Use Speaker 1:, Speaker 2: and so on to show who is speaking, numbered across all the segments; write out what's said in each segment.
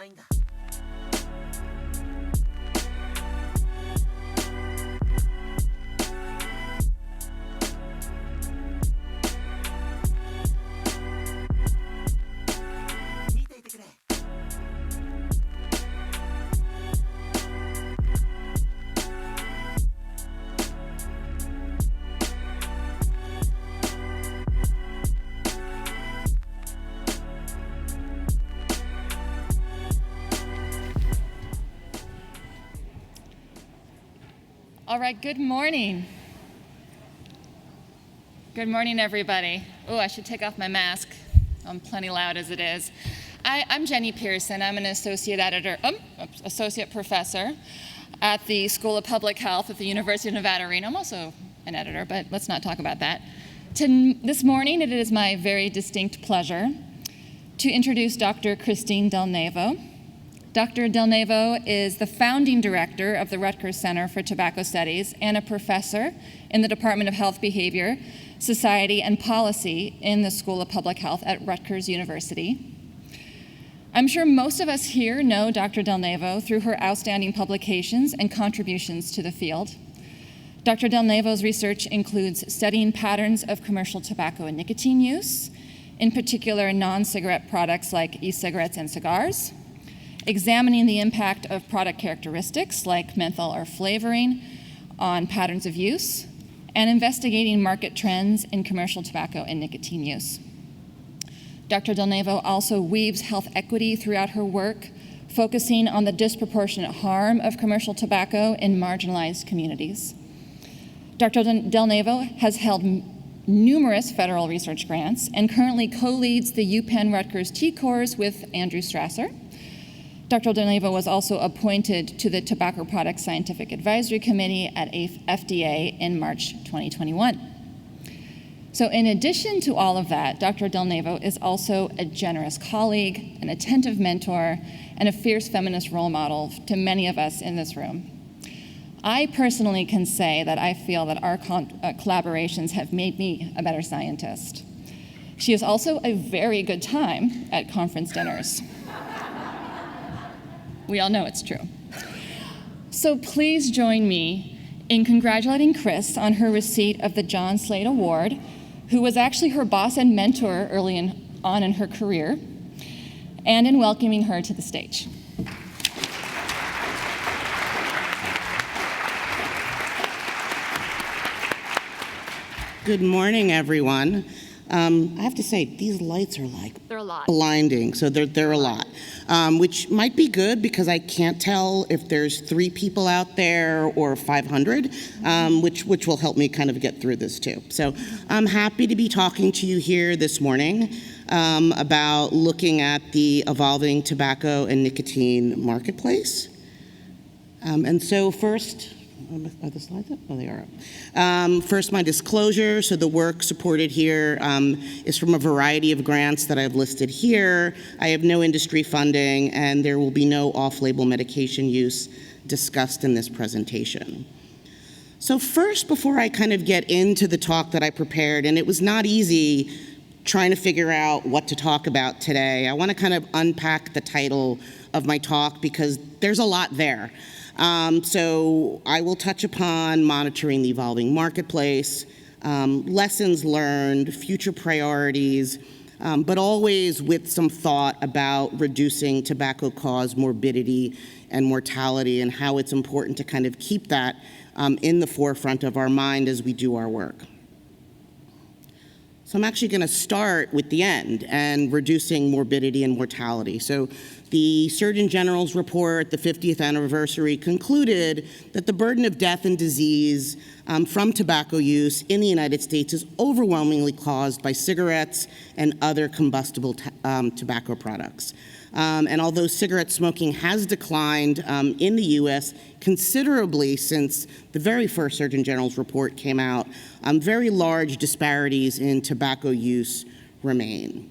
Speaker 1: ないんだ。見ていてくれ。
Speaker 2: All right, good morning. Good morning, everybody. Oh, I should take off my mask. I'm plenty loud as it is. I'm Jenny Pearson. I'm an associate professor at the School of Public Health at the University of Nevada, Reno. I'm also an editor, but let's not talk about that. This morning, it is my very distinct pleasure to introduce Dr. Christine Delnavo. Dr. Delnevo is the founding director of the Rutgers Center for Tobacco Studies and a professor in the Department of Health Behavior, Society, and Policy in the School of Public Health at Rutgers University. I'm sure most of us here know Dr. Delnevo through her outstanding publications and contributions to the field. Dr. Delnevo's research includes studying patterns of commercial tobacco and nicotine use, in particular non-cigarette products like e-cigarettes and cigars, examining the impact of product characteristics like menthol or flavoring on patterns of use, and investigating market trends in commercial tobacco and nicotine use. Dr. Delnevo also weaves health equity throughout her work, focusing on the disproportionate harm of commercial tobacco in marginalized communities. Dr. Delnevo has held numerous federal research grants and currently co-leads the UPenn Rutgers T-Course with Andrew Strasser. Dr. Delnevo was also appointed to the Tobacco Products Scientific Advisory Committee at FDA in March 2021. So in addition to all of that, Dr. Delnevo is also a generous colleague, an attentive mentor, and a fierce feminist role model to many of us in this room. I personally can say that I feel that our collaborations have made me a better scientist. She is also a very good time at conference dinners. We all know it's true. So please join me in congratulating Chris on her receipt of the John Slade Award, who was actually her boss and mentor early on in her career, and in welcoming her to the stage.
Speaker 3: Good morning, everyone. I have to say, these lights are like
Speaker 2: They're a lot.
Speaker 3: blinding, so they're a lot, which might be good because I can't tell if there's 3 people out there or 500, which will help me kind of get through this too. So I'm happy to be talking to you here this morning about looking at the evolving tobacco and nicotine marketplace. And so first, are the slides up? Oh, they are up. First, my disclosure. So the work supported here is from a variety of grants that I've listed here. I have no industry funding, and there will be no off-label medication use discussed in this presentation. So first, before I kind of get into the talk that I prepared, and it was not easy trying to figure out what to talk about today, I want to kind of unpack the title of my talk because there's a lot there. So I will touch upon monitoring the evolving marketplace, lessons learned, future priorities, but always with some thought about reducing tobacco-caused morbidity and mortality and how it's important to kind of keep that in the forefront of our mind as we do our work. So I'm actually going to start with the end and reducing morbidity and mortality. So the Surgeon General's report, the 50th anniversary, concluded that the burden of death and disease from tobacco use in the United States is overwhelmingly caused by cigarettes and other combustible tobacco products. And although cigarette smoking has declined in the U.S. considerably since the very first Surgeon General's report came out, very large disparities in tobacco use remain.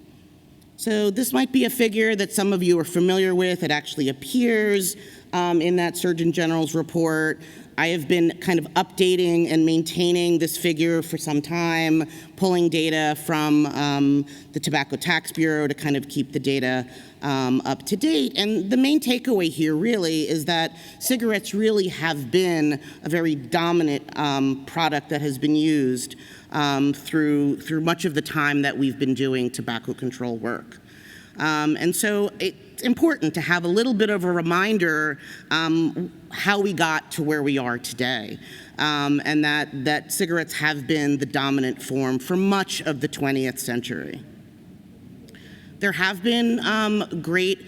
Speaker 3: So this might be a figure that some of you are familiar with. It actually appears in that Surgeon General's report. I have been kind of updating and maintaining this figure for some time, pulling data from the Tobacco Tax Bureau to kind of keep the data up to date. And the main takeaway here really is that cigarettes really have been a very dominant product that has been used through much of the time that we've been doing tobacco control work. And so it's important to have a little bit of a reminder how we got to where we are today, and that cigarettes have been the dominant form for much of the 20th century. There have been great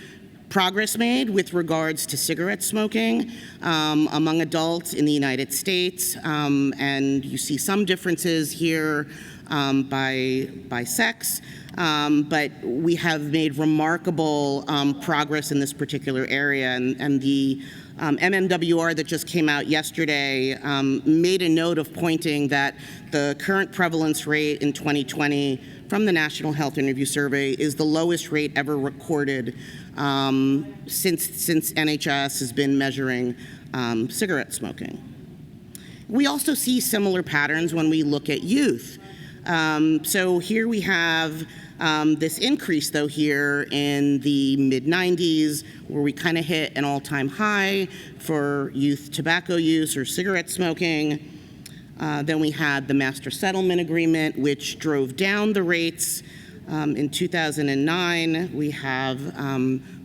Speaker 3: progress made with regards to cigarette smoking among adults in the United States, and you see some differences here by sex, but we have made remarkable progress in this particular area, and the MMWR that just came out yesterday made a note of pointing that the current prevalence rate in 2020 from the National Health Interview Survey is the lowest rate ever recorded since NHS has been measuring cigarette smoking. We also see similar patterns when we look at youth. So here we have this increase, though, here in the mid-90s, where we kind of hit an all-time high for youth tobacco use or cigarette smoking. Then we had the Master Settlement Agreement, which drove down the rates. In 2009, we have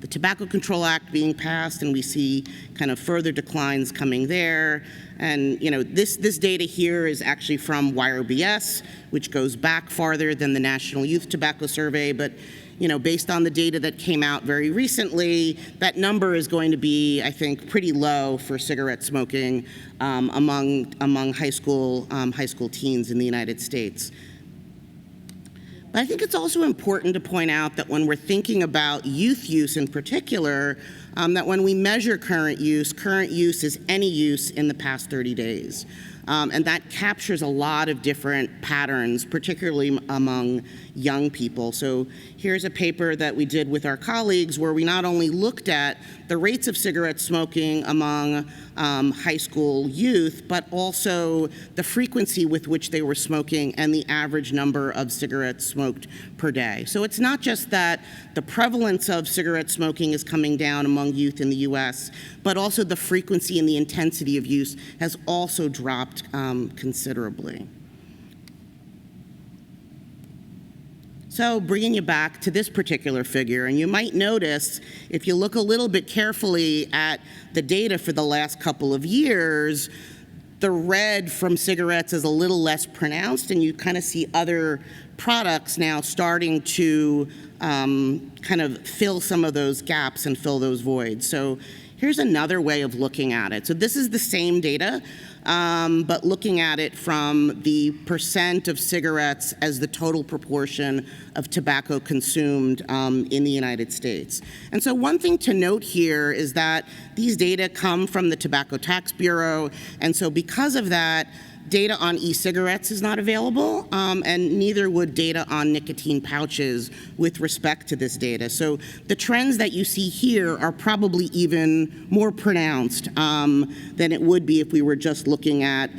Speaker 3: the Tobacco Control Act being passed, and we see kind of further declines coming there. And this data here is actually from YRBS, which goes back farther than the National Youth Tobacco Survey. But based on the data that came out very recently, that number is going to be, I think, pretty low for cigarette smoking among high school teens in the United States. But I think it's also important to point out that when we're thinking about youth use in particular, that when we measure current use is any use in the past 30 days. And that captures a lot of different patterns, particularly among young people. So here's a paper that we did with our colleagues where we not only looked at the rates of cigarette smoking among high school youth, but also the frequency with which they were smoking and the average number of cigarettes smoked per day. So it's not just that the prevalence of cigarette smoking is coming down among youth in the US, but also the frequency and the intensity of use has also dropped considerably. So bringing you back to this particular figure, and you might notice if you look a little bit carefully at the data for the last couple of years, the red from cigarettes is a little less pronounced, and you kind of see other products now starting to kind of fill some of those gaps and fill those voids. So here's another way of looking at it. So this is the same data, but looking at it from the percent of cigarettes as the total proportion of tobacco consumed in the United States. And so one thing to note here is that these data come from the Tobacco Tax Bureau, and so because of that, data on e-cigarettes is not available, and neither would data on nicotine pouches with respect to this data. So the trends that you see here are probably even more pronounced than it would be if we were just looking at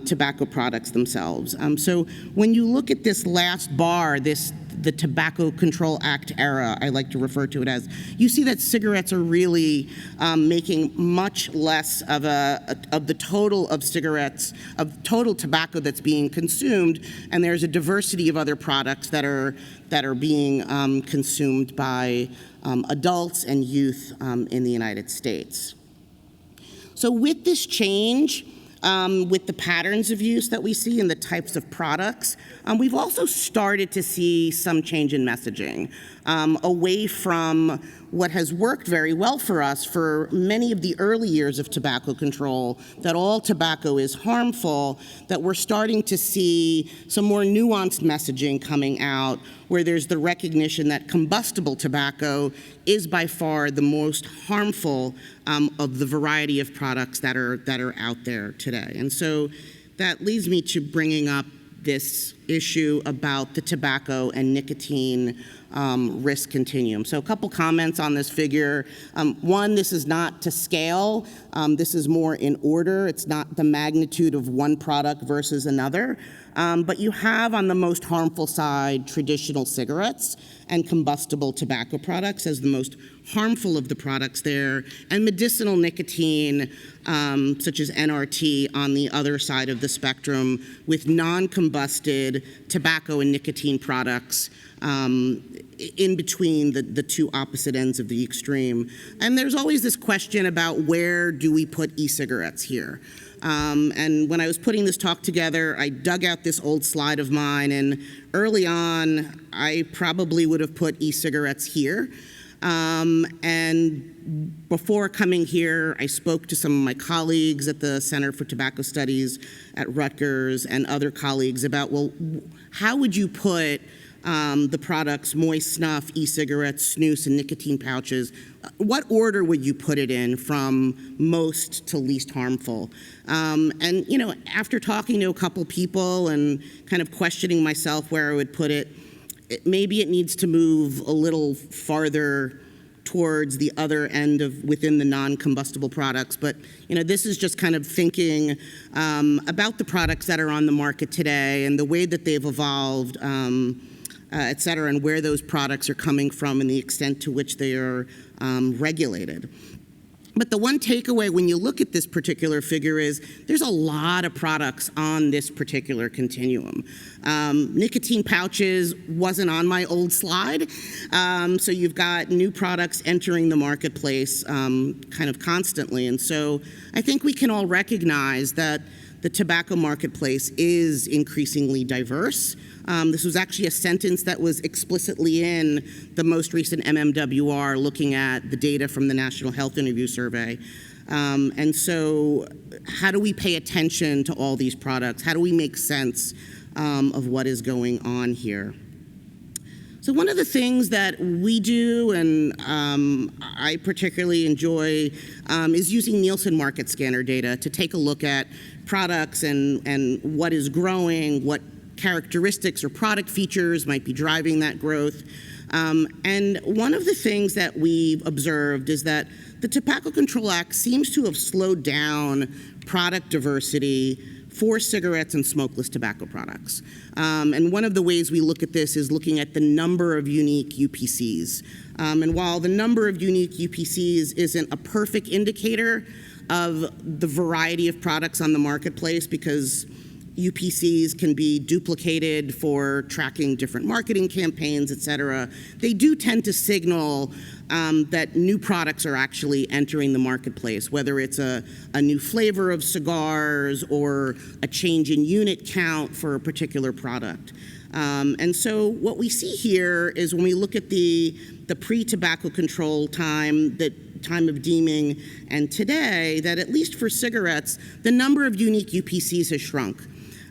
Speaker 3: tobacco products themselves. So when you look at this last bar, the Tobacco Control Act era, I like to refer to it as, you see that cigarettes are really making much less of the total of cigarettes, of total tobacco that's being consumed, and there's a diversity of other products that are being consumed by adults and youth in the United States. So with this change, with the patterns of use that we see and the types of products, we've also started to see some change in messaging away from what has worked very well for us for many of the early years of tobacco control, that all tobacco is harmful, that we're starting to see some more nuanced messaging coming out where there's the recognition that combustible tobacco is by far the most harmful of the variety of products that are out there today. And so that leads me to bringing up this issue about the tobacco and nicotine risk continuum. So a couple comments on this figure. One, this is not to scale. This is more in order. It's not the magnitude of one product versus another. But you have on the most harmful side traditional cigarettes and combustible tobacco products as the most harmful of the products there, and medicinal nicotine, such as NRT, on the other side of the spectrum, with non-combusted tobacco and nicotine products in between the two opposite ends of the extreme. And there's always this question about where do we put e-cigarettes here? And when I was putting this talk together, I dug out this old slide of mine, and early on, I probably would have put e-cigarettes here. And before coming here, I spoke to some of my colleagues at the Center for Tobacco Studies at Rutgers and other colleagues about, well, how would you put the products moist snuff, e-cigarettes, snus, and nicotine pouches? What order would you put it in from most to least harmful? And, you know, after talking to a couple people and kind of questioning myself where I would put it, maybe it needs to move a little farther towards the other end of within the non-combustible products. But, you know, this is just kind of thinking about the products that are on the market today and the way that they've evolved, et cetera, and where those products are coming from and the extent to which they are regulated. But the one takeaway when you look at this particular figure is there's a lot of products on this particular continuum. Nicotine pouches wasn't on my old slide, so you've got new products entering the marketplace kind of constantly. And so I think we can all recognize that the tobacco marketplace is increasingly diverse. This was actually a sentence that was explicitly in the most recent MMWR looking at the data from the National Health Interview Survey. And so how do we pay attention to all these products? How do we make sense of what is going on here? So one of the things that we do, and I particularly enjoy, is using Nielsen market scanner data to take a look at products and what is growing, what characteristics or product features might be driving that growth. And one of the things that we've observed is that the Tobacco Control Act seems to have slowed down product diversity for cigarettes and smokeless tobacco products. And one of the ways we look at this is looking at the number of unique UPCs. And while the number of unique UPCs isn't a perfect indicator of the variety of products on the marketplace, because UPCs can be duplicated for tracking different marketing campaigns, et cetera, they do tend to signal that new products are actually entering the marketplace, whether it's a new flavor of cigars or a change in unit count for a particular product. And so what we see here is when we look at the pre-tobacco control time, the time of deeming, and today, that at least for cigarettes, the number of unique UPCs has shrunk.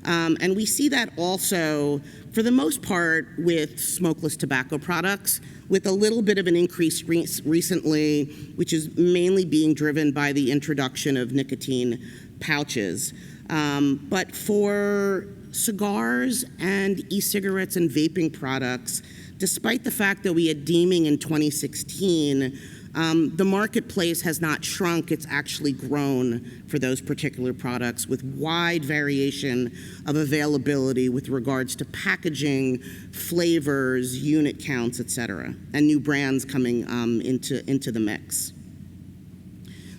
Speaker 3: And we see that also, for the most part, with smokeless tobacco products, with a little bit of an increase recently, which is mainly being driven by the introduction of nicotine pouches. But for cigars and e-cigarettes and vaping products, despite the fact that we had deeming in 2016, the marketplace has not shrunk, it's actually grown for those particular products with wide variation of availability with regards to packaging, flavors, unit counts, et cetera, and new brands coming into the mix.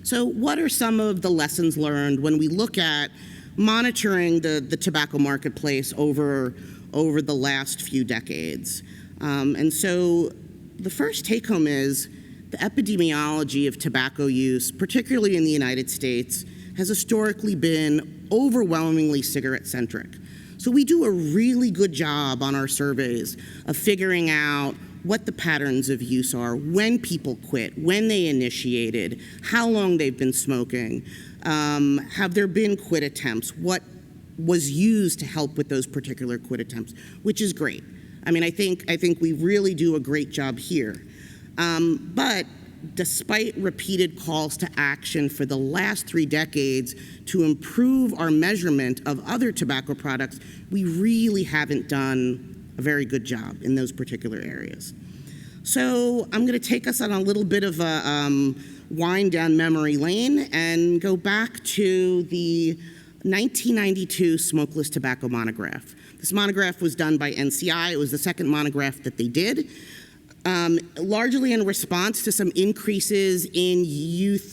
Speaker 3: So what are some of the lessons learned when we look at monitoring the tobacco marketplace over the last few decades? And so the first take home is the epidemiology of tobacco use, particularly in the United States, has historically been overwhelmingly cigarette-centric. So we do a really good job on our surveys of figuring out what the patterns of use are, when people quit, when they initiated, how long they've been smoking, have there been quit attempts, what was used to help with those particular quit attempts, which is great. I mean, I think we really do a great job here. But despite repeated calls to action for the last 3 decades to improve our measurement of other tobacco products, we really haven't done a very good job in those particular areas. So I'm going to take us on a little bit of a wind down memory lane and go back to the 1992 Smokeless Tobacco Monograph. This monograph was done by NCI. It was the second monograph that they did, largely in response to some increases in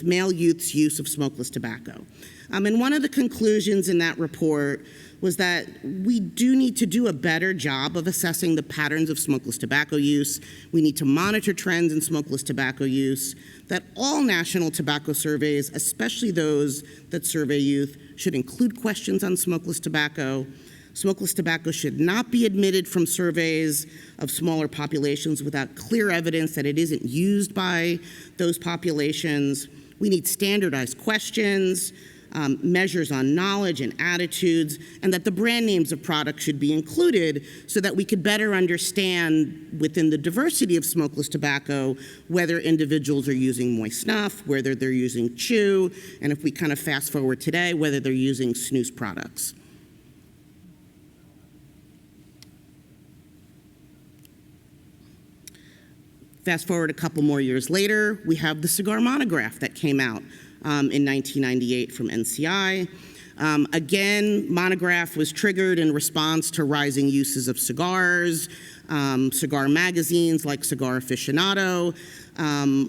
Speaker 3: male youth's use of smokeless tobacco. And one of the conclusions in that report was that we do need to do a better job of assessing the patterns of smokeless tobacco use. We need to monitor trends in smokeless tobacco use, that all national tobacco surveys, especially those that survey youth, should include questions on smokeless tobacco. Smokeless tobacco should not be admitted from surveys of smaller populations without clear evidence that it isn't used by those populations. We need standardized questions, measures on knowledge and attitudes, and that the brand names of products should be included so that we could better understand within the diversity of smokeless tobacco whether individuals are using moist snuff, whether they're using chew, and if we kind of fast forward today, whether they're using snus products. Fast forward a couple more years later, we have the Cigar Monograph that came out in 1998 from NCI. Again, Monograph was triggered in response to rising uses of cigars, cigar magazines like Cigar Aficionado,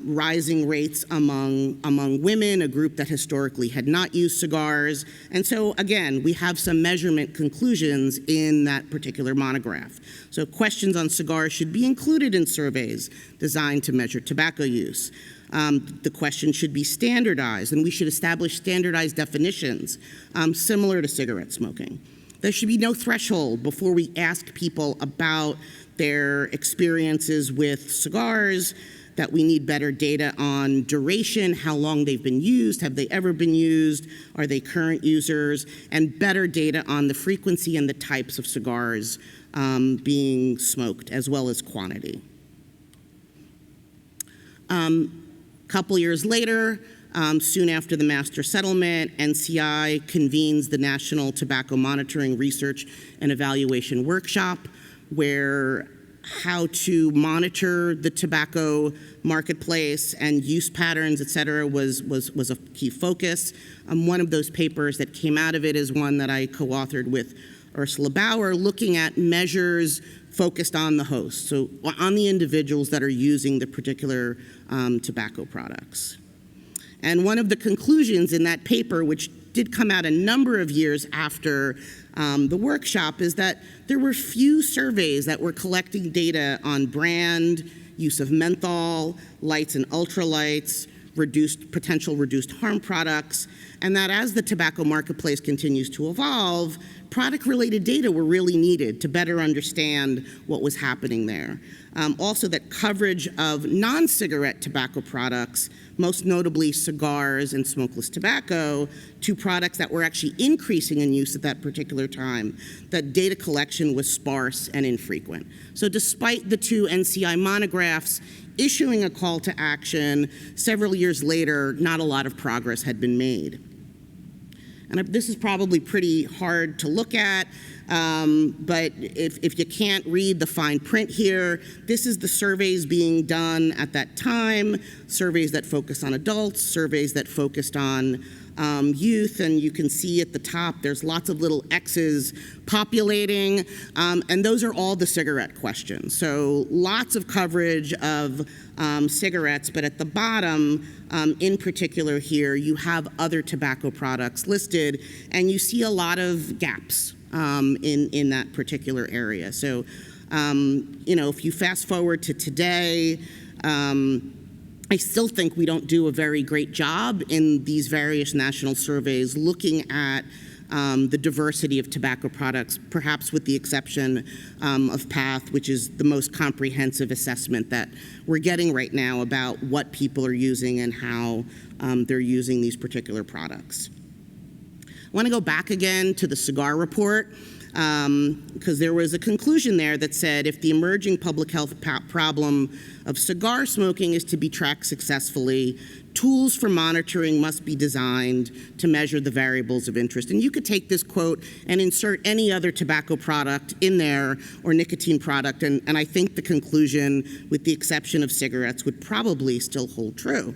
Speaker 3: rising rates among women, a group that historically had not used cigars. And so again, we have some measurement conclusions in that particular monograph. So questions on cigars should be included in surveys designed to measure tobacco use. The question should be standardized, and we should establish standardized definitions similar to cigarette smoking. There should be no threshold before we ask people about their experiences with cigars, that we need better data on duration, how long they've been used, have they ever been used, are they current users, and better data on the frequency and the types of cigars being smoked, as well as quantity. Couple years later, soon after the master settlement, NCI convenes the National Tobacco Monitoring Research and Evaluation Workshop, where how to monitor the tobacco marketplace and use patterns, et cetera, was a key focus. One of those papers that came out of it is one that I co-authored with Ursula Bauer, looking at measures focused on the host, so on the individuals that are using the particular tobacco products. And one of the conclusions in that paper, which did come out a number of years after the workshop, is that there were few surveys that were collecting data on brand, use of menthol, lights and ultralights, potential reduced harm products, and that as the tobacco marketplace continues to evolve, product-related data were really needed to better understand what was happening there. Also, that coverage of non-cigarette tobacco products, most notably cigars and smokeless tobacco, two products that were actually increasing in use at that particular time, that data collection was sparse and infrequent. So despite the two NCI monographs issuing a call to action, several years later, not a lot of progress had been made. And this is probably pretty hard to look at, but if you can't read the fine print here, this is the surveys being done at that time, surveys that focus on adults, surveys that focused on youth, and you can see at the top there's lots of little X's populating, and those are all the cigarette questions. So lots of coverage of cigarettes, but at the bottom, in particular here, you have other tobacco products listed, and you see a lot of gaps in that particular area. So, if you fast forward to today, I still think we don't do a very great job in these various national surveys looking at the diversity of tobacco products, perhaps with the exception of PATH, which is the most comprehensive assessment that we're getting right now about what people are using and how they're using these particular products. I want to go back again to the cigar report. because there was a conclusion there that said if the emerging public health problem of cigar smoking is to be tracked successfully, tools for monitoring must be designed to measure the variables of interest. And you could take this quote and insert any other tobacco product in there or nicotine product, and I think the conclusion, with the exception of cigarettes, would probably still hold true.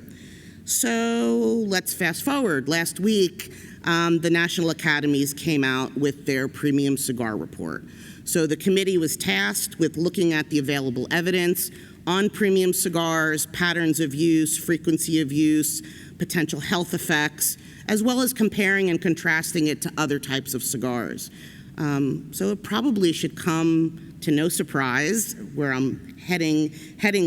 Speaker 3: So let's fast forward. Last week, the National Academies came out with their premium cigar report. So the committee was tasked with looking at the available evidence on premium cigars, patterns of use, frequency of use, potential health effects, as well as comparing and contrasting it to other types of cigars. So it probably should come to no surprise where I'm heading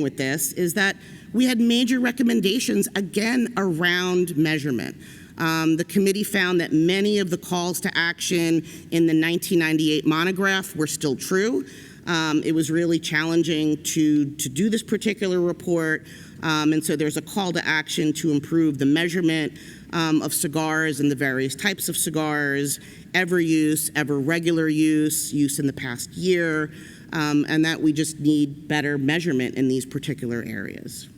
Speaker 3: with this, is that we had major recommendations, again, around measurement. The committee found that many of the calls to action in the 1998 monograph were still true. It was really challenging to do this particular report, and so there's a call to action to improve the measurement of cigars and the various types of cigars, ever use, ever regular use, use in the past year, and that we just need better measurement in these particular areas.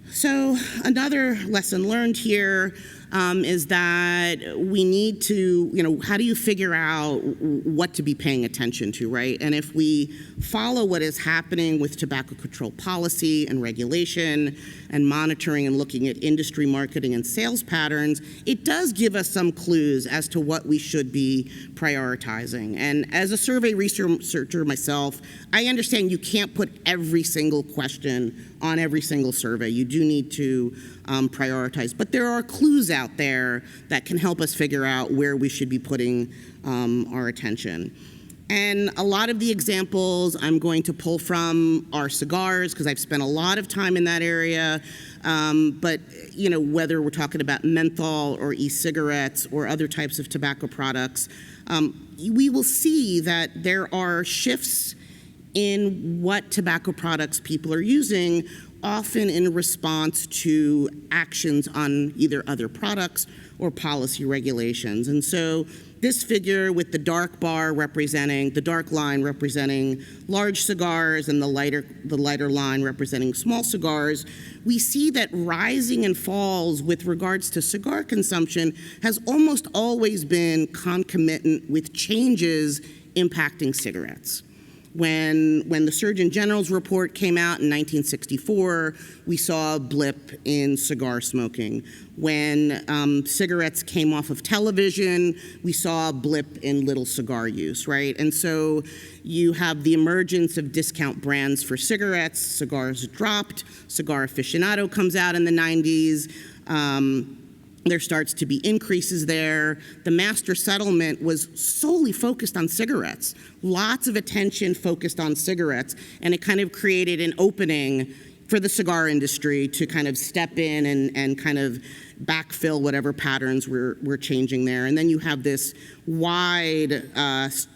Speaker 3: So another lesson learned here is that we need to, how do you figure out what to be paying attention to, right? And if we follow what is happening with tobacco control policy and regulation and monitoring and looking at industry marketing and sales patterns, it does give us some clues as to what we should be prioritizing. And as a survey researcher myself, I understand you can't put every single question on every single survey. You do need to prioritize. But there are clues out there that can help us figure out where we should be putting our attention. And a lot of the examples I'm going to pull from are cigars, because I've spent a lot of time in that area. But whether we're talking about menthol or e-cigarettes or other types of tobacco products, we will see that there are shifts in what tobacco products people are using, often in response to actions on either other products or policy regulations. And so this figure with the dark line representing large cigars and the lighter line representing small cigars, we see that rising and falls with regards to cigar consumption has almost always been concomitant with changes impacting cigarettes. When the Surgeon General's report came out in 1964, we saw a blip in cigar smoking. When cigarettes came off of television, we saw a blip in little cigar use, right? And so you have the emergence of discount brands for cigarettes. Cigars dropped. Cigar Aficionado comes out in the 90s. There starts to be increases there. The master settlement was solely focused on cigarettes. Lots of attention focused on cigarettes, and it kind of created an opening for the cigar industry to kind of step in and kind of backfill whatever patterns were changing there. And then you have this wide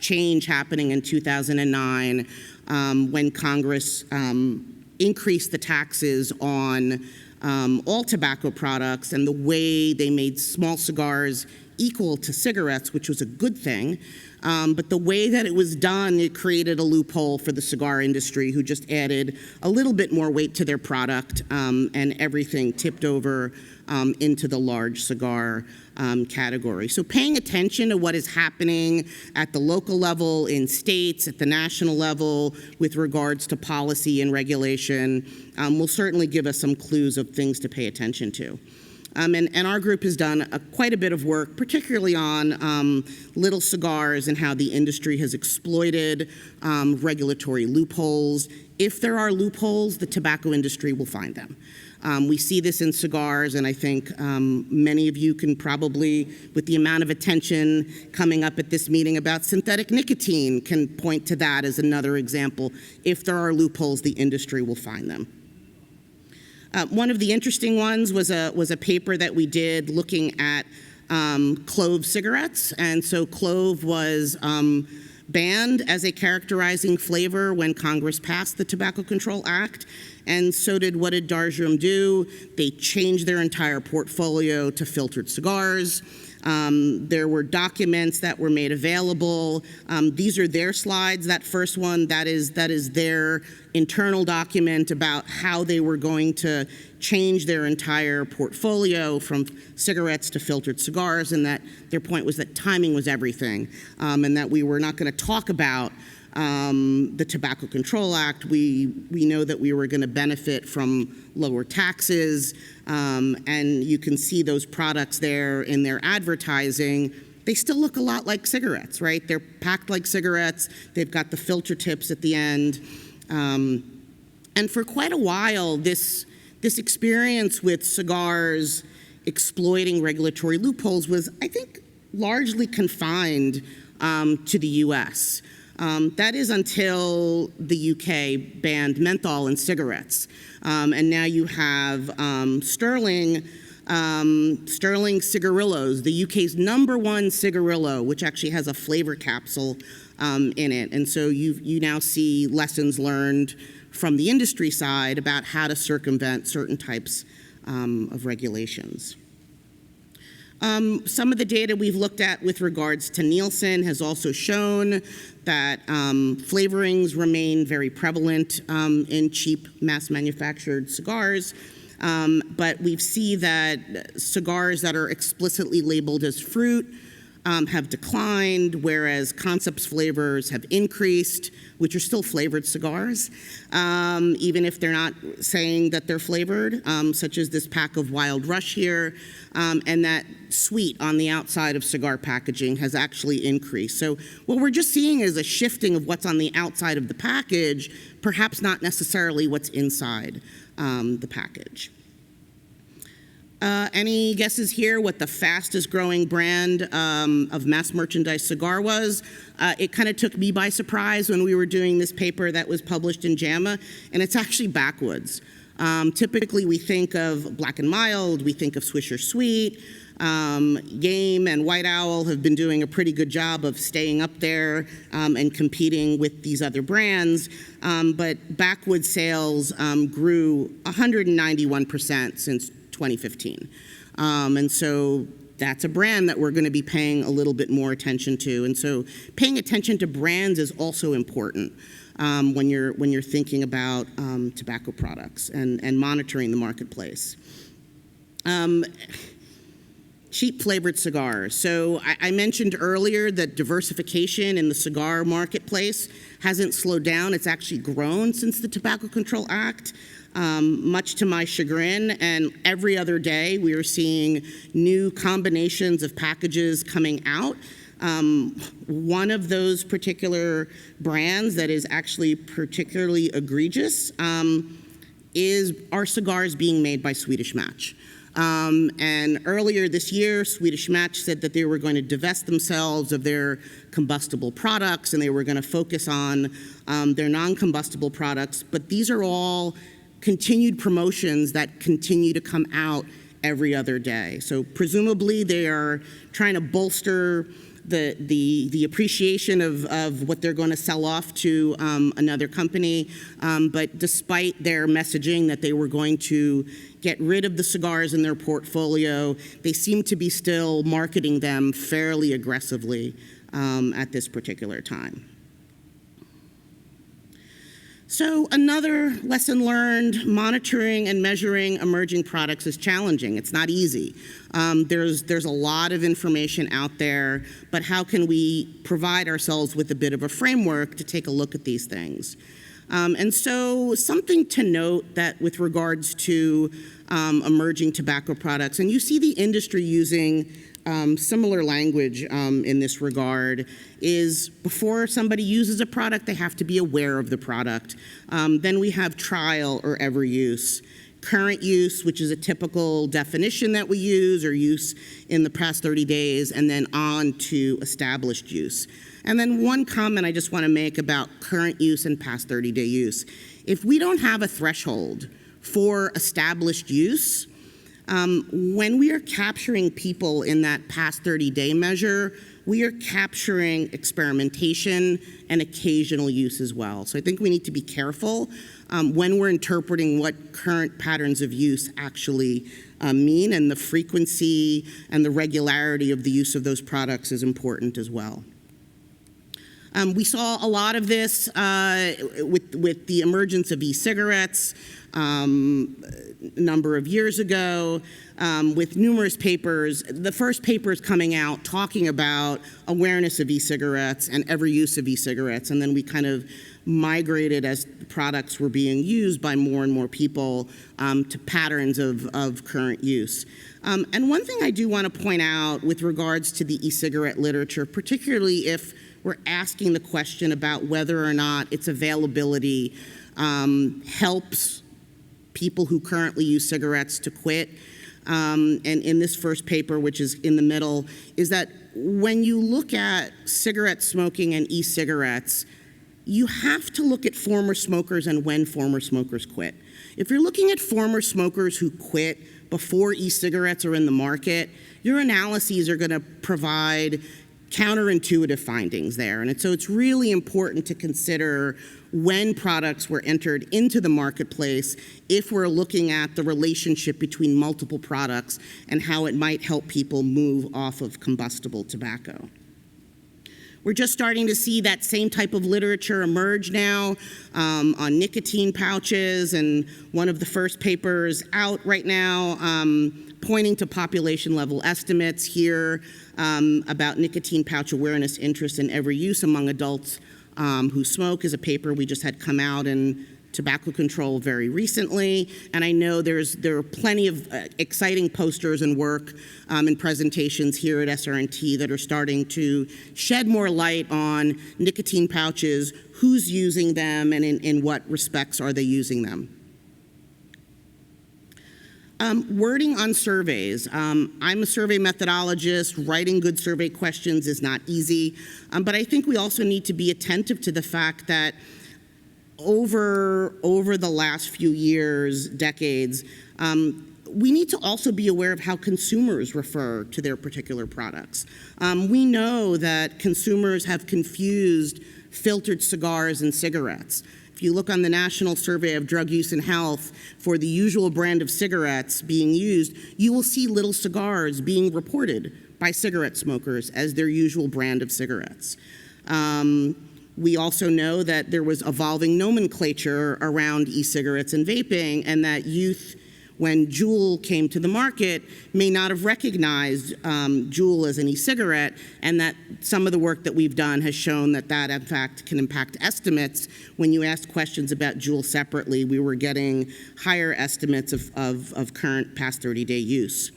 Speaker 3: change happening in 2009 when Congress increased the taxes on all tobacco products, and the way they made small cigars equal to cigarettes, which was a good thing. But the way that it was done, it created a loophole for the cigar industry, who just added a little bit more weight to their product, and everything tipped over into the large cigar category. So paying attention to what is happening at the local level, in states, at the national level, with regards to policy and regulation, will certainly give us some clues of things to pay attention to. And our group has done quite a bit of work, particularly on little cigars and how the industry has exploited regulatory loopholes. If there are loopholes, the tobacco industry will find them. We see this in cigars, and I think many of you can probably, with the amount of attention coming up at this meeting about synthetic nicotine, can point to that as another example. If there are loopholes, the industry will find them. One of the interesting ones was a paper that we did looking at Clove cigarettes. And so Clove was banned as a characterizing flavor when Congress passed the Tobacco Control Act. And so what did Darjeeling do? They changed their entire portfolio to filtered cigars. There were documents that were made available. These are their slides. That first one, that is their internal document about how they were going to change their entire portfolio from cigarettes to filtered cigars, and that their point was that timing was everything, and that we were not going to talk about the Tobacco Control Act. We know that we were going to benefit from lower taxes, and you can see those products there in their advertising. They still look a lot like cigarettes, right? They're packed like cigarettes. They've got the filter tips at the end. And for quite a while, this experience with cigars exploiting regulatory loopholes was, I think, largely confined to the US. That is until the UK banned menthol in cigarettes. And now you have Sterling Cigarillos, the UK's #1 cigarillo, which actually has a flavor capsule in it. And so you now see lessons learned from the industry side about how to circumvent certain types of regulations. Some of the data we've looked at with regards to Nielsen has also shown that flavorings remain very prevalent in cheap mass-manufactured cigars, but we see that cigars that are explicitly labeled as fruit have declined, whereas Concepts flavors have increased, which are still flavored cigars, even if they're not saying that they're flavored, such as this pack of Wild Rush here, and that sweet on the outside of cigar packaging has actually increased. So what we're just seeing is a shifting of what's on the outside of the package, perhaps not necessarily what's inside the package. Any guesses here what the fastest growing brand of mass merchandise cigar was? It kind of took me by surprise when we were doing this paper that was published in JAMA, and it's actually Backwoods. Typically we think of Black and Mild, we think of Swisher Sweet. Game and White Owl have been doing a pretty good job of staying up there and competing with these other brands, but Backwoods sales grew 191% since 2015. And so that's a brand that we're going to be paying a little bit more attention to. And so paying attention to brands is also important when you're thinking about tobacco products and monitoring the marketplace. Cheap flavored cigars. So I mentioned earlier that diversification in the cigar marketplace hasn't slowed down. It's actually grown since the Tobacco Control Act. Much to my chagrin, and every other day we are seeing new combinations of packages coming out. One of those particular brands that is actually particularly egregious are cigars being made by Swedish Match. And earlier this year, Swedish Match said that they were going to divest themselves of their combustible products and they were going to focus on their non-combustible products, but these are all continued promotions that continue to come out every other day. So presumably they are trying to bolster the appreciation of what they're going to sell off to another company, but despite their messaging that they were going to get rid of the cigars in their portfolio, they seem to be still marketing them fairly aggressively at this particular time. So another lesson learned, monitoring and measuring emerging products is challenging. It's not easy. There's a lot of information out there, but how can we provide ourselves with a bit of a framework to take a look at these things? And so something to note that with regards to emerging tobacco products, and you see the industry using similar language in this regard, is before somebody uses a product, they have to be aware of the product. Then we have trial or ever use. Current use, which is a typical definition that we use, or use in the past 30 days, and then on to established use. And then one comment I just want to make about current use and past 30-day use. If we don't have a threshold for established use, When we are capturing people in that past 30-day measure, we are capturing experimentation and occasional use as well. So I think we need to be careful when we're interpreting what current patterns of use actually mean, and the frequency and the regularity of the use of those products is important as well. We saw a lot of this with the emergence of e-cigarettes a number of years ago, with numerous papers. The first papers coming out talking about awareness of e-cigarettes and every use of e-cigarettes, and then we kind of migrated as products were being used by more and more people to patterns of current use. And one thing I do want to point out with regards to the e-cigarette literature, particularly if we're asking the question about whether or not its availability helps people who currently use cigarettes to quit. And in this first paper, which is in the middle, is that when you look at cigarette smoking and e-cigarettes, you have to look at former smokers and when former smokers quit. If you're looking at former smokers who quit before e-cigarettes are in the market, your analyses are going to provide counterintuitive findings there. And so it's really important to consider when products were entered into the marketplace if we're looking at the relationship between multiple products and how it might help people move off of combustible tobacco. We're just starting to see that same type of literature emerge now on nicotine pouches, and one of the first papers out right now pointing to population level estimates here about nicotine pouch awareness, interest, and every use among adults who smoke is a paper we just had come out in Tobacco Control very recently, and I know there are plenty of exciting posters and work and presentations here at SRNT that are starting to shed more light on nicotine pouches, who's using them, and in what respects are they using them. Wording on surveys. I'm a survey methodologist. Writing good survey questions is not easy, but I think we also need to be attentive to the fact that over the last few years, decades, we need to also be aware of how consumers refer to their particular products. We know that consumers have confused filtered cigars and cigarettes. If you look on the National Survey of Drug Use and Health for the usual brand of cigarettes being used, you will see little cigars being reported by cigarette smokers as their usual brand of cigarettes. We also know that there was evolving nomenclature around e-cigarettes and vaping, and that youth, when Juul came to the market, may not have recognized Juul as an e-cigarette, and that some of the work that we've done has shown that that, in fact, can impact estimates. When you asked questions about Juul separately, we were getting higher estimates of current past 30-day use.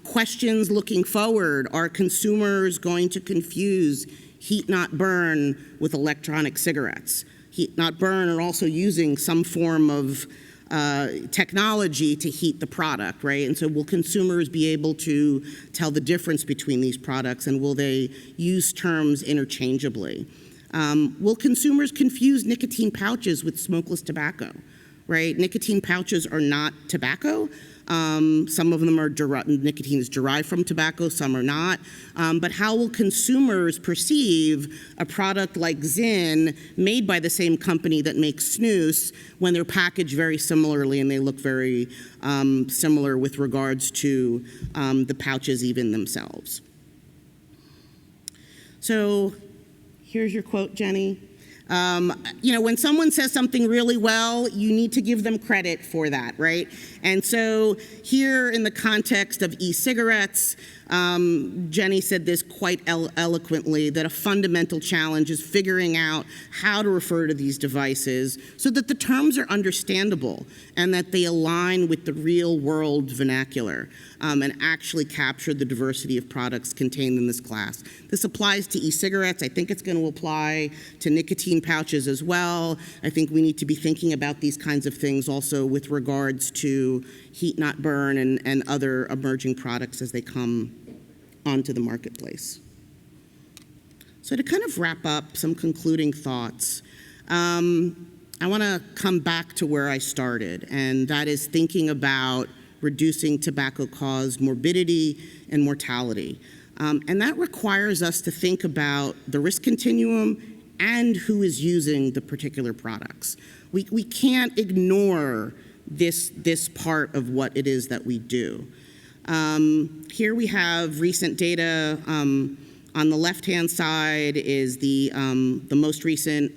Speaker 3: Questions looking forward: are consumers going to confuse heat not burn with electronic cigarettes? Heat not burn are also using some form of technology to heat the product, right? And so will consumers be able to tell the difference between these products, and will they use terms interchangeably? Will consumers confuse nicotine pouches with smokeless tobacco, right? Nicotine pouches are not tobacco. Some of them are nicotine is derived from tobacco, some are not. But how will consumers perceive a product like Zyn, made by the same company that makes snus, when they're packaged very similarly and they look very similar with regards to the pouches even themselves? So here's your quote, Jenny. When someone says something really well, you need to give them credit for that, right? And so here in the context of e-cigarettes, Jenny said this quite eloquently, that a fundamental challenge is figuring out how to refer to these devices so that the terms are understandable and that they align with the real world vernacular and actually capture the diversity of products contained in this class. This applies to e-cigarettes. I think it's going to apply to nicotine pouches as well. I think we need to be thinking about these kinds of things also with regards to heat not burn and other emerging products as they come onto the marketplace. So to kind of wrap up some concluding thoughts, I want to come back to where I started, and that is thinking about reducing tobacco-caused morbidity and mortality. And that requires us to think about the risk continuum and who is using the particular products. We can't ignore this part of what it is that we do. Here we have recent data. On the left-hand side is the most recent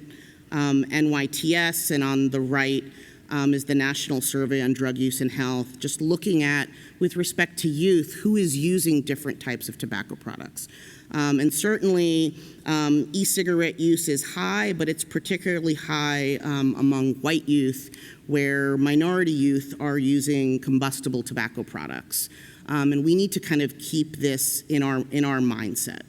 Speaker 3: NYTS, and on the right is the National Survey on Drug Use and Health, just looking at, with respect to youth, who is using different types of tobacco products. And certainly, e-cigarette use is high, but it's particularly high among white youth, where minority youth are using combustible tobacco products. And we need to kind of keep this in our mindset.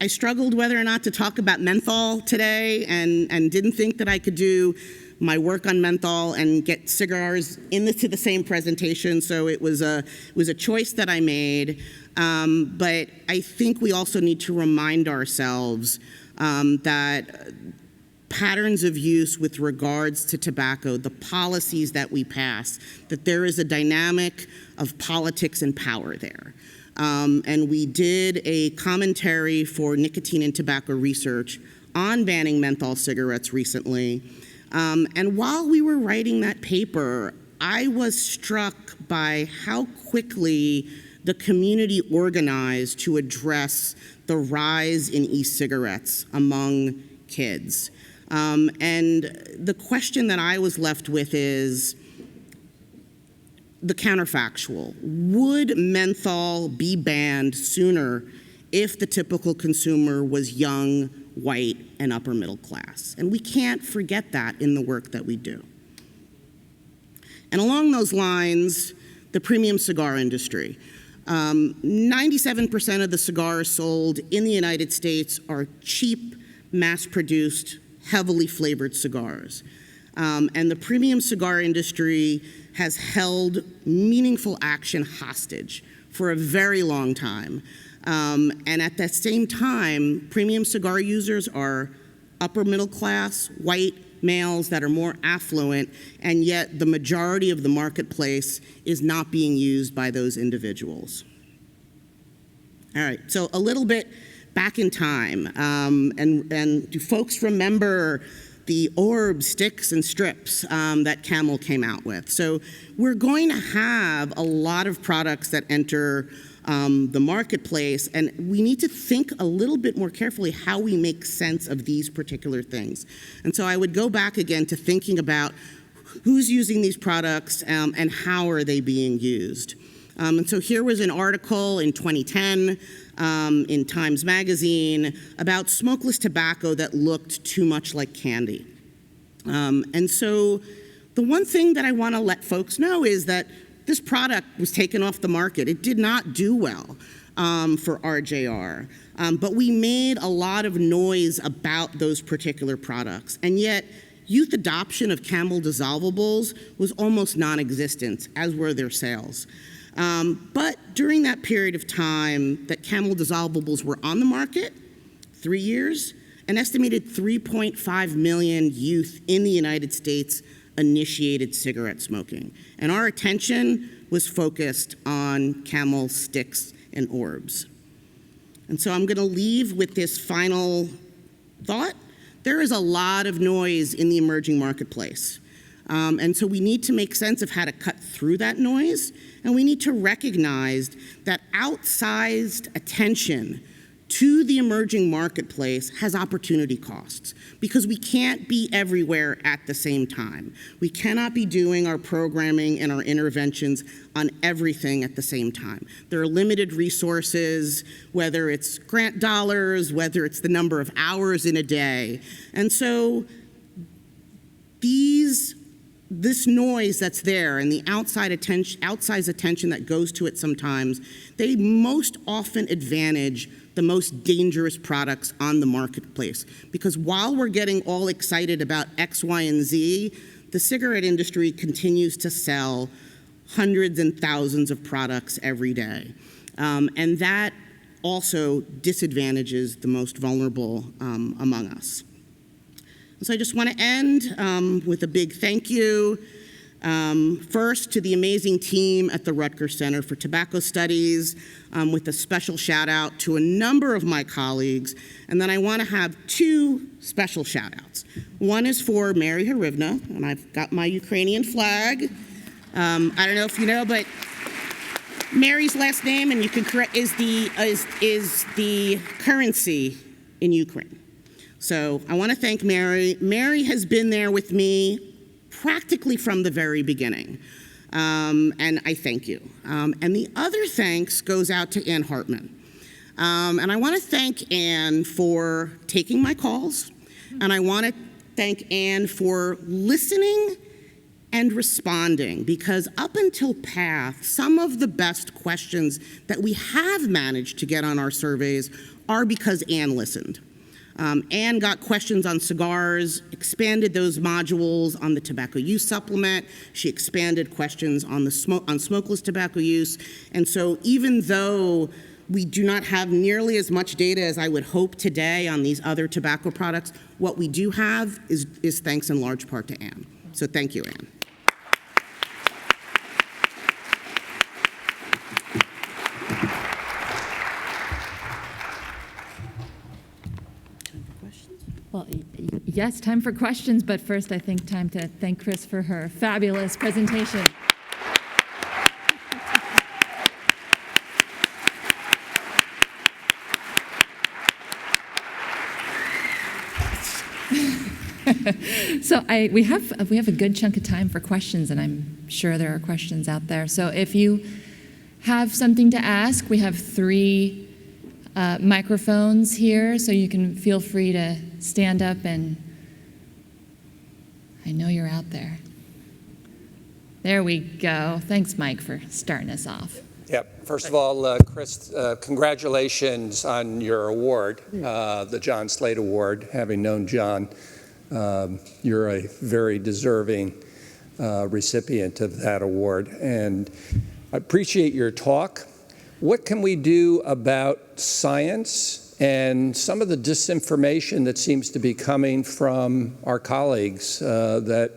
Speaker 3: I struggled whether or not to talk about menthol today, and didn't think that I could do my work on menthol and get cigars into the same presentation, so it was a choice that I made. But I think we also need to remind ourselves that patterns of use with regards to tobacco, the policies that we pass, that there is a dynamic of politics and power there. And we did a commentary for Nicotine and Tobacco Research on banning menthol cigarettes recently. And while we were writing that paper, I was struck by how quickly the community organized to address the rise in e-cigarettes among kids. And the question that I was left with is the counterfactual. Would menthol be banned sooner if the typical consumer was young, white, and upper middle class? And we can't forget that in the work that we do. And along those lines, the premium cigar industry. 97% of the cigars sold in the United States are cheap, mass-produced, heavily flavored cigars. And the premium cigar industry has held meaningful action hostage for a very long time. And at that same time, premium cigar users are upper middle class, white males that are more affluent, and yet the majority of the marketplace is not being used by those individuals. All right, so a little bit back in time, and do folks remember the orbs, sticks, and strips that Camel came out with? So we're going to have a lot of products that enter the marketplace, and we need to think a little bit more carefully how we make sense of these particular things. And so I would go back again to thinking about who's using these products and how are they being used. And so here was an article in 2010 in Times Magazine about smokeless tobacco that looked too much like candy. And so the one thing that I want to let folks know is that this product was taken off the market. It did not do well for RJR, but we made a lot of noise about those particular products. And yet, youth adoption of Camel dissolvables was almost non-existent, as were their sales. But during that period of time that Camel dissolvables were on the market, 3 years, an estimated 3.5 million youth in the United States initiated cigarette smoking. And our attention was focused on Camel sticks and orbs. And so I'm going to leave with this final thought. There is a lot of noise in the emerging marketplace. And so we need to make sense of how to cut through that noise, and we need to recognize that outsized attention to the emerging marketplace has opportunity costs, because we can't be everywhere at the same time. We cannot be doing our programming and our interventions on everything at the same time. There are limited resources, whether it's grant dollars, whether it's the number of hours in a day. And so this noise that's there and the outsized attention that goes to it sometimes, they most often advantage the most dangerous products on the marketplace. Because while we're getting all excited about X, Y, and Z, the cigarette industry continues to sell hundreds and thousands of products every day. And that also disadvantages the most vulnerable among us. So I just want to end with a big thank you. First, to the amazing team at the Rutgers Center for Tobacco Studies, with a special shout out to a number of my colleagues. And then I want to have two special shout outs. One is for Mary Harivna, and I've got my Ukrainian flag. I don't know if you know, but Mary's last name, and you can correct, is the currency in Ukraine. So I want to thank Mary. Mary has been there with me practically from the very beginning, and I thank you. And the other thanks goes out to Ann Hartman. And I want to thank Ann for taking my calls, and I want to thank Ann for listening and responding, because up until PATH, some of the best questions that we have managed to get on our surveys are because Ann listened. Ann got questions on cigars, expanded those modules on the tobacco use supplement. She expanded questions on smokeless tobacco use. And so even though we do not have nearly as much data as I would hope today on these other tobacco products, what we do have is thanks in large part to Ann. So thank you, Ann.
Speaker 2: Well, yes, time for questions, but first I think time to thank Chris for her fabulous presentation. So we have a good chunk of time for questions, and I'm sure there are questions out there. So if you have something to ask, we have 3 microphones here, so you can feel free to stand up, and I know you're out there. There we go. Thanks, Mike, for starting us off.
Speaker 4: Yep. First of all, Chris, congratulations on your award, the John Slade Award. Having known John, you're a very deserving recipient of that award, and I appreciate your talk. What can we do about science and some of the disinformation that seems to be coming from our colleagues that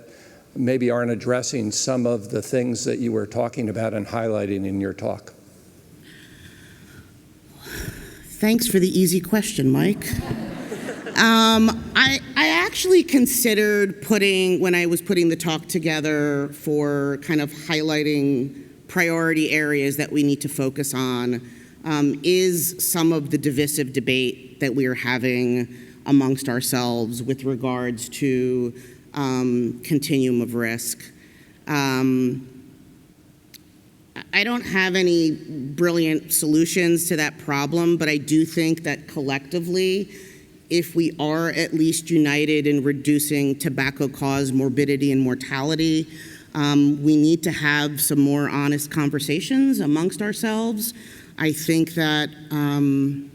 Speaker 4: maybe aren't addressing some of the things that you were talking about and highlighting in your talk?
Speaker 3: Thanks for the easy question, Mike. I actually considered when I was putting the talk together for kind of highlighting priority areas that we need to focus on, is some of the divisive debate that we are having amongst ourselves with regards to continuum of risk. I don't have any brilliant solutions to that problem, but I do think that collectively, if we are at least united in reducing tobacco-caused morbidity and mortality, we need to have some more honest conversations amongst ourselves. I think that, when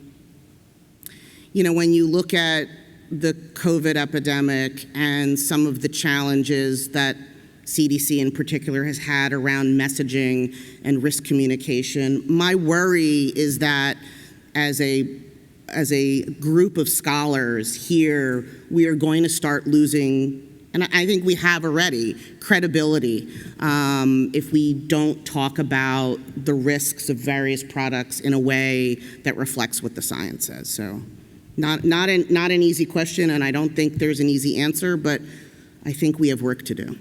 Speaker 3: you look at the COVID epidemic and some of the challenges that CDC in particular has had around messaging and risk communication, my worry is that as a group of scholars here, we are going to start losing, and I think we have already, credibility if we don't talk about the risks of various products in a way that reflects what the science says. So not an easy question, and I don't think there's an easy answer, but I think we have work to do.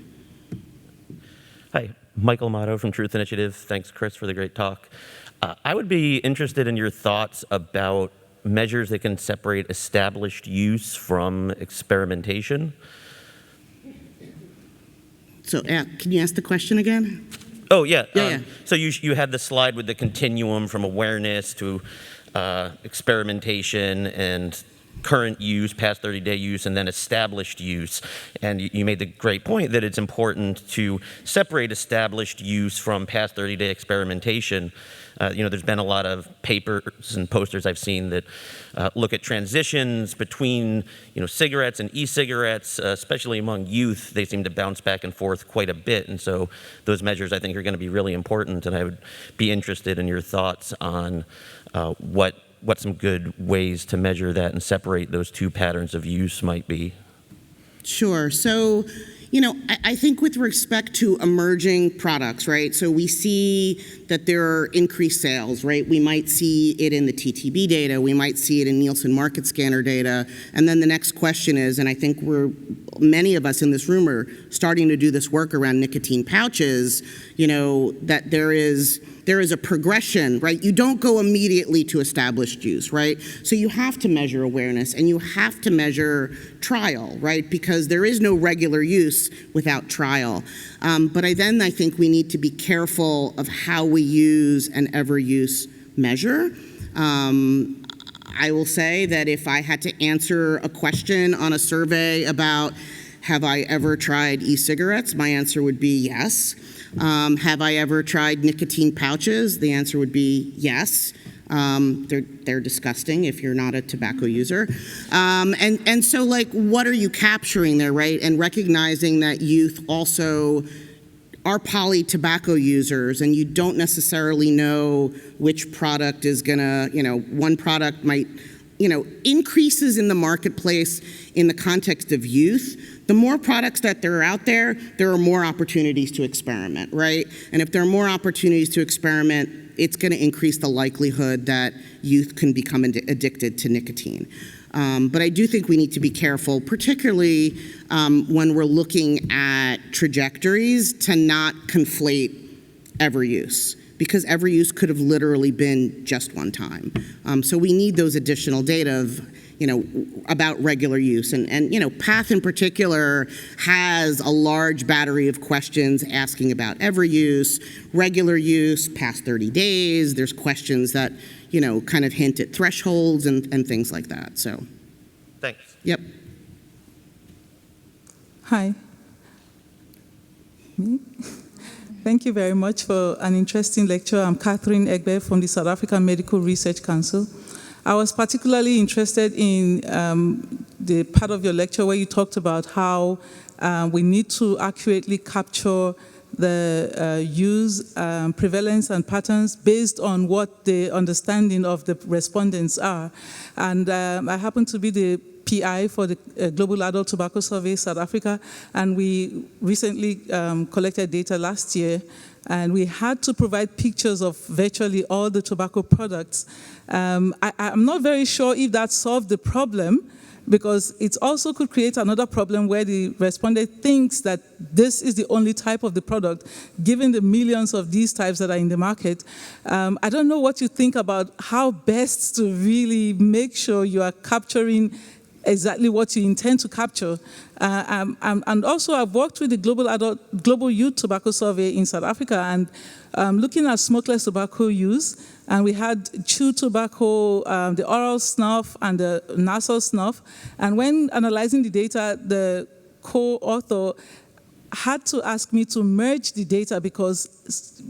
Speaker 5: Hi, Michael Amato from Truth Initiative. Thanks, Chris, for the great talk. I would be interested in your thoughts about measures that can separate established use from experimentation.
Speaker 3: So, can you ask the question again?
Speaker 5: Oh, yeah.
Speaker 3: Yeah.
Speaker 5: So you had the slide with the continuum from awareness to experimentation and current use, past 30-day use, and then established use. And you made the great point that it's important to separate established use from past 30-day experimentation. There's been a lot of papers and posters I've seen that look at transitions between, cigarettes and e-cigarettes, especially among youth. They seem to bounce back and forth quite a bit. And so those measures, I think, are going to be really important. And I would be interested in your thoughts on what some good ways to measure that and separate those two patterns of use might be.
Speaker 3: Sure. So, I think with respect to emerging products, right? So we see that there are increased sales, right? We might see it in the TTB data. We might see it in Nielsen Market Scanner data. And then the next question is, and I think many of us in this room are starting to do this work around nicotine pouches, that there is a progression, right? You don't go immediately to established use, right? So you have to measure awareness and you have to measure trial, right? Because there is no regular use without trial. But I think we need to be careful of how we use an ever use measure. I will say that if I had to answer a question on a survey about have I ever tried e-cigarettes, my answer would be yes. Have I ever tried nicotine pouches? The answer would be yes. They're disgusting if you're not a tobacco user. And so what are you capturing there, right? And recognizing that youth also are poly-tobacco users, and you don't necessarily know which product is gonna, one product might, increases in the marketplace in the context of youth. The more products that there are out there are more opportunities to experiment, right? And if there are more opportunities to experiment, it's going to increase the likelihood that youth can become addicted to nicotine. But I do think we need to be careful, particularly when we're looking at trajectories, to not conflate ever use, because ever use could have literally been just one time. So we need those additional data of, about regular use. And PATH in particular has a large battery of questions asking about ever use, regular use, past 30 days. There's questions that, kind of hint at thresholds and things like that. So,
Speaker 5: Thanks.
Speaker 3: Yep.
Speaker 6: Hi. Me? Thank you very much for an interesting lecture. I'm Catherine Egbe from the South African Medical Research Council. I was particularly interested in the part of your lecture where you talked about how we need to accurately capture the use, prevalence, and patterns based on what the understanding of the respondents are. And I happen to be the PI for the Global Adult Tobacco Survey South Africa, and we recently collected data last year, and we had to provide pictures of virtually all the tobacco products. I'm not very sure if that solved the problem, because it also could create another problem where the respondent thinks that this is the only type of the product, given the millions of these types that are in the market. I don't know what you think about how best to really make sure you are capturing exactly what you intend to capture. And also I've worked with the Global Youth Tobacco Survey in South Africa, and looking at smokeless tobacco use, and we had chew tobacco, the oral snuff, and the nasal snuff. And when analyzing the data, the co-author had to ask me to merge the data because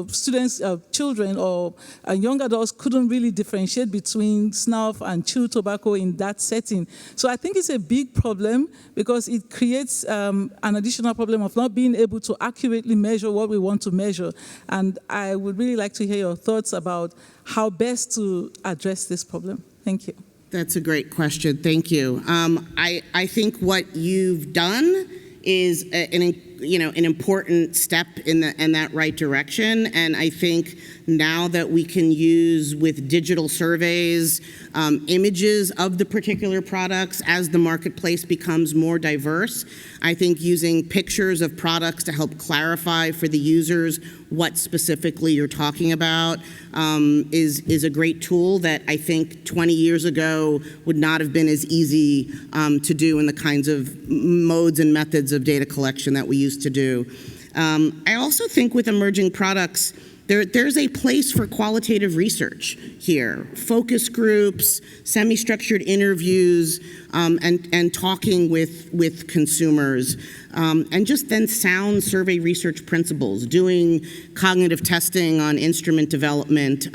Speaker 6: students, children or young adults couldn't really differentiate between snuff and chew tobacco in that setting. So I think it's a big problem because it creates an additional problem of not being able to accurately measure what we want to measure. And I would really like to hear your thoughts about how best to address this problem. Thank you.
Speaker 3: That's a great question. Thank you. I think what you've done is an important step in that right direction. And I think now that we can use with digital surveys images of the particular products as the marketplace becomes more diverse, I think using pictures of products to help clarify for the users what specifically you're talking about is a great tool that I think 20 years ago would not have been as easy to do in the kinds of modes and methods of data collection that we used to do. I also think with emerging products, there's a place for qualitative research here. Focus groups, semi-structured interviews, and talking with consumers. And just then sound survey research principles, doing cognitive testing on instrument development.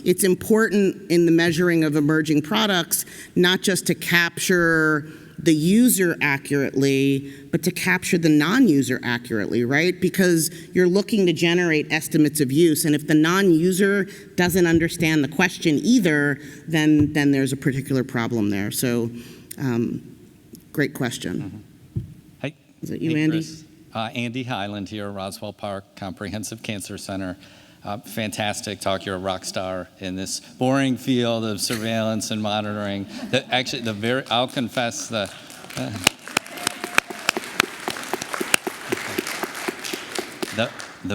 Speaker 3: It's important in the measuring of emerging products, not just to capture the user accurately, but to capture the non-user accurately, right? Because you're looking to generate estimates of use, and if the non-user doesn't understand the question either, then there's a particular problem there. So, great question. Is it you,
Speaker 7: Hey,
Speaker 3: Andy?
Speaker 7: Chris. Andy Highland here, Roswell Park Comprehensive Cancer Center. Fantastic talk. You're a rock star in this boring field of surveillance and monitoring. I'll confess the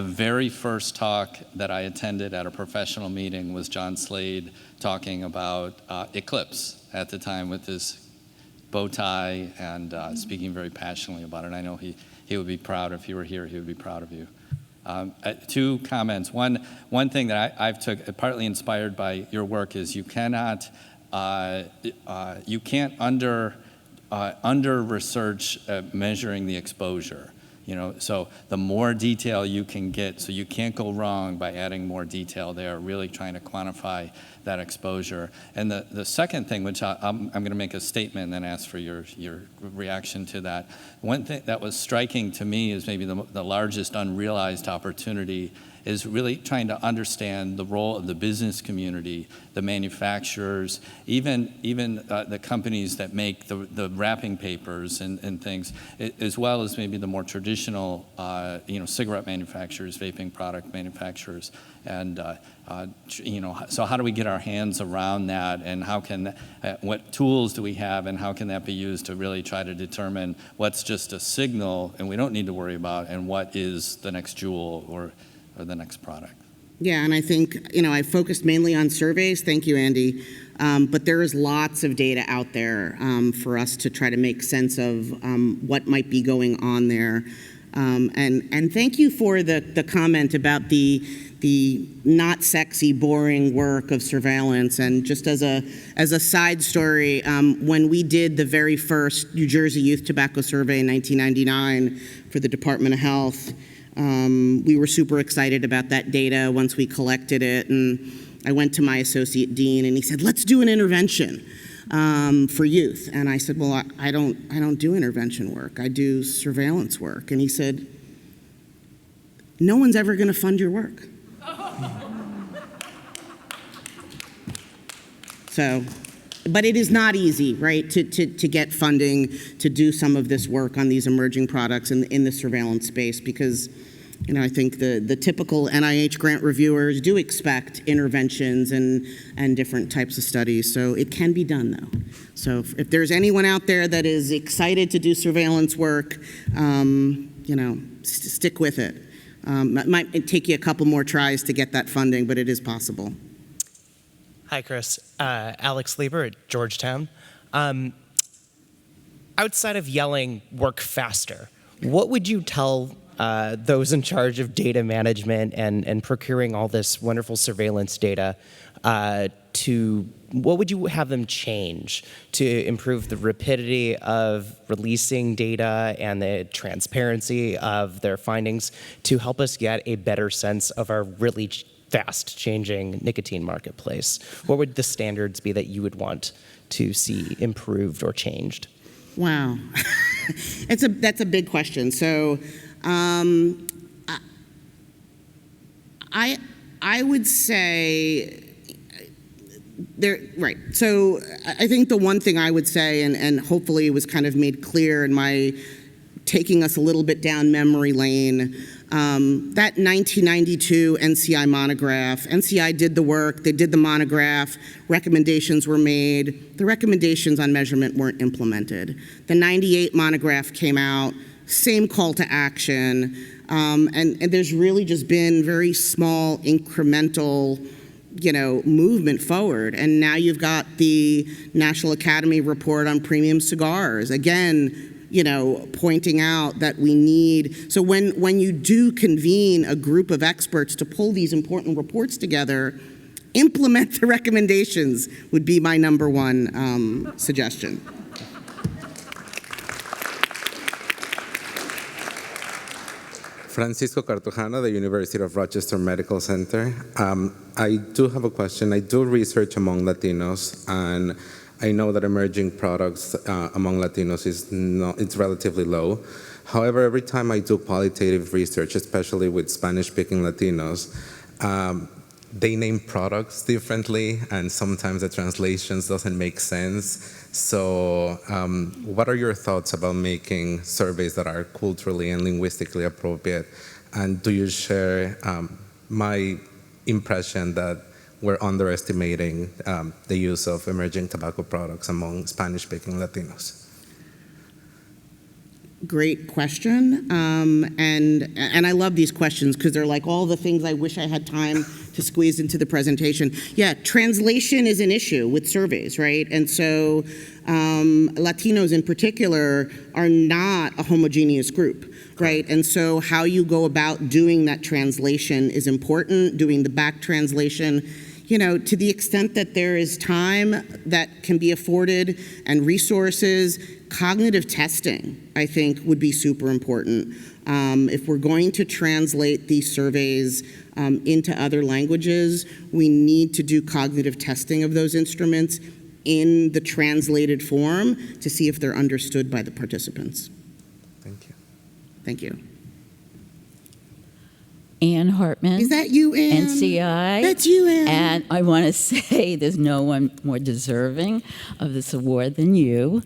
Speaker 7: very first talk that I attended at a professional meeting was John Slade talking about Eclipse at the time with his bow tie and speaking very passionately about it. I know he would be proud. If he were here, he would be proud of you. Two comments. One thing that I've took, partly inspired by your work, is you can't under research measuring the exposure. So the more detail you can get, so you can't go wrong by adding more detail there, really trying to quantify that exposure. And the second thing, which I'm going to make a statement and then ask for your reaction to that. One thing that was striking to me is maybe the largest unrealized opportunity is really trying to understand the role of the business community, the manufacturers, even the companies that make the wrapping papers and things, as well as maybe the more traditional, cigarette manufacturers, vaping product manufacturers, and so how do we get our hands around that, and how can what tools do we have, and how can that be used to really try to determine what's just a signal and we don't need to worry about, and what is the next jewel or the next product?
Speaker 3: Yeah, and I think, I focused mainly on surveys. Thank you, Andy. But there is lots of data out there for us to try to make sense of what might be going on there. And thank you for the comment about the not sexy, boring work of surveillance. And just as a side story, when we did the very first New Jersey Youth Tobacco Survey in 1999 for the Department of Health, we were super excited about that data once we collected it, and I went to my associate dean and he said, let's do an intervention for youth. And I said, well, I don't do intervention work, I do surveillance work. And he said, no one's ever going to fund your work. So, but it is not easy, right, to get funding to do some of this work on these emerging products in the surveillance space, because, I think the typical NIH grant reviewers do expect interventions and different types of studies. So it can be done, though. So if there's anyone out there that is excited to do surveillance work, stick with it. It might take you a couple more tries to get that funding, but it is possible.
Speaker 8: Hi, Chris. Alex Lieber at Georgetown. Outside of yelling, work faster, what would you tell those in charge of data management and procuring all this wonderful surveillance data what would you have them change to improve the rapidity of releasing data and the transparency of their findings to help us get a better sense of our really fast-changing nicotine marketplace? What would the standards be that you would want to see improved or changed?
Speaker 3: Wow, that's a big question. So, I would say right. So I think the one thing I would say, and hopefully it was kind of made clear in my taking us a little bit down memory lane, that 1992 NCI monograph, NCI did the work, they did the monograph, recommendations were made, the recommendations on measurement weren't implemented. The 98 monograph came out, same call to action, and there's really just been very small incremental movement forward. And now you've got the National Academy report on premium cigars, again, pointing out that we need, so when you do convene a group of experts to pull these important reports together, implement the recommendations would be my number one suggestion.
Speaker 9: Francisco Cartujano, the University of Rochester Medical Center. I do have a question. I do research among Latinos, and I know that emerging products among Latinos it's relatively low. However, every time I do qualitative research, especially with Spanish-speaking Latinos, they name products differently, and sometimes the translations doesn't make sense. So what are your thoughts about making surveys that are culturally and linguistically appropriate? And do you share my impression that we're underestimating the use of emerging tobacco products among Spanish-speaking Latinos?
Speaker 3: Great question, and I love these questions because they're like all the things I wish I had time to squeeze into the presentation. Yeah, translation is an issue with surveys, right? And so Latinos in particular are not a homogeneous group, right? And so how you go about doing that translation is important, doing the back translation. You know, to the extent that there is time that can be afforded and resources, cognitive testing, I think, would be super important. If we're going to translate these surveys into other languages, we need to do cognitive testing of those instruments in the translated form to see if they're understood by the participants.
Speaker 9: Thank you.
Speaker 3: Thank you.
Speaker 10: Ann Hartman.
Speaker 3: Is that you, Ann?
Speaker 10: NCI.
Speaker 3: That's you, Ann.
Speaker 10: And I want to say there's no one more deserving of this award than you.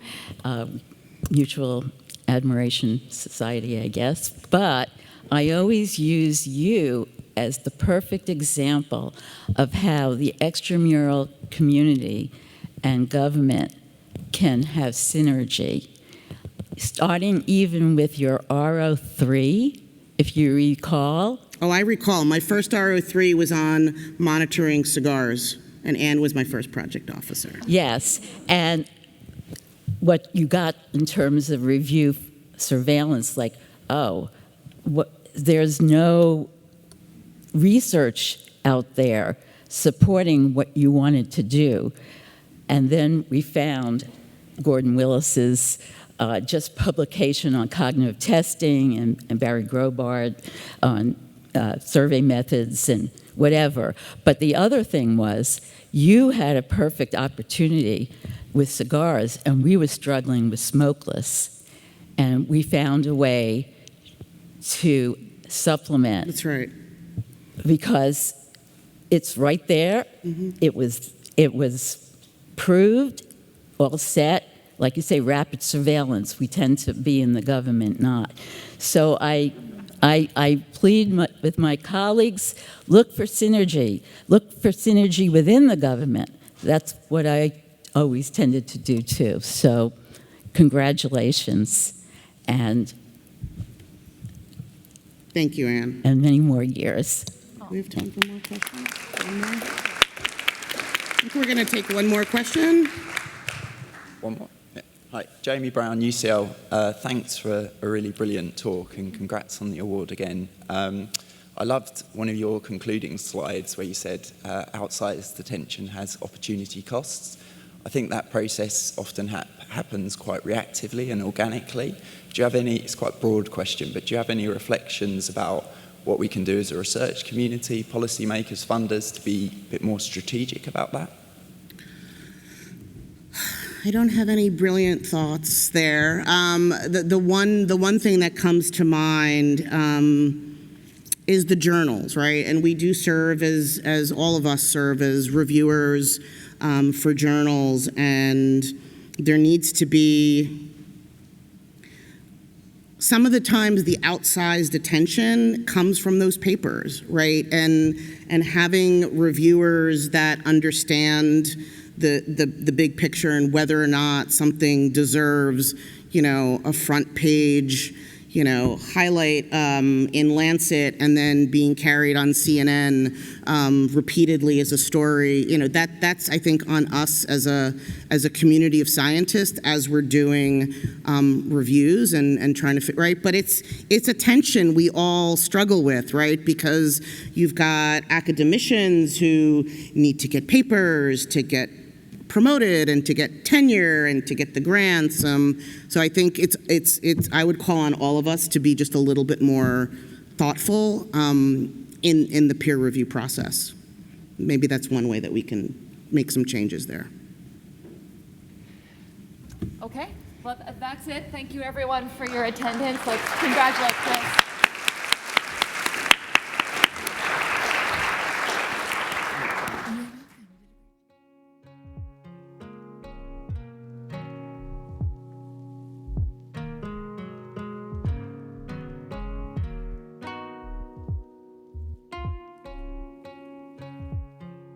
Speaker 10: Mutual Admiration Society, I guess. But I always use you as the perfect example of how the extramural community and government can have synergy. Starting even with your RO3, if you recall.
Speaker 3: Oh, I recall. My first RO3 was on monitoring cigars, and Ann was my first project officer.
Speaker 10: Yes, and what you got in terms of review surveillance, like, there's no research out there supporting what you wanted to do. And then we found Gordon Willis's just publication on cognitive testing and Barry Grobard on survey methods and whatever. But the other thing was you had a perfect opportunity with cigars, and we were struggling with smokeless. And we found a way to supplement.
Speaker 3: That's right.
Speaker 10: Because it's right there. Mm-hmm. It was proved, all set. Like you say, rapid surveillance. We tend to be in the government, not. So I plead with my colleagues, look for synergy. Look for synergy within the government. That's what I always tended to do too. So congratulations. And
Speaker 3: thank you, Ann.
Speaker 10: And many more years.
Speaker 3: We have time for more questions? One more? I think we're going to take one more question.
Speaker 11: One more. Yeah. Hi, Jamie Brown, UCL. Thanks for a really brilliant talk, and congrats on the award again. I loved one of your concluding slides where you said outsized detention has opportunity costs. I think that process often happens quite reactively and organically. Do you have any, it's quite a broad question, but do you have any reflections about what we can do as a research community, policymakers, funders, to be a bit more strategic about that?
Speaker 3: I don't have any brilliant thoughts there. The one thing that comes to mind is the journals, right? And we do serve as all of us serve as reviewers for journals, and there needs to be, some of the times the outsized attention comes from those papers, right? And having reviewers that understand the big picture and whether or not something deserves, a front page, highlight in Lancet and then being carried on CNN repeatedly as a story. That's I think on us as a community of scientists as we're doing reviews and trying to fit right. But it's a tension we all struggle with, right? Because you've got academicians who need to get papers to get promoted and to get tenure and to get the grants. So I think it's I would call on all of us to be just a little bit more thoughtful in the peer review process. Maybe that's one way that we can make some changes there.
Speaker 2: Okay, well, that's it. Thank you everyone for your attendance. Let's congratulate Chris.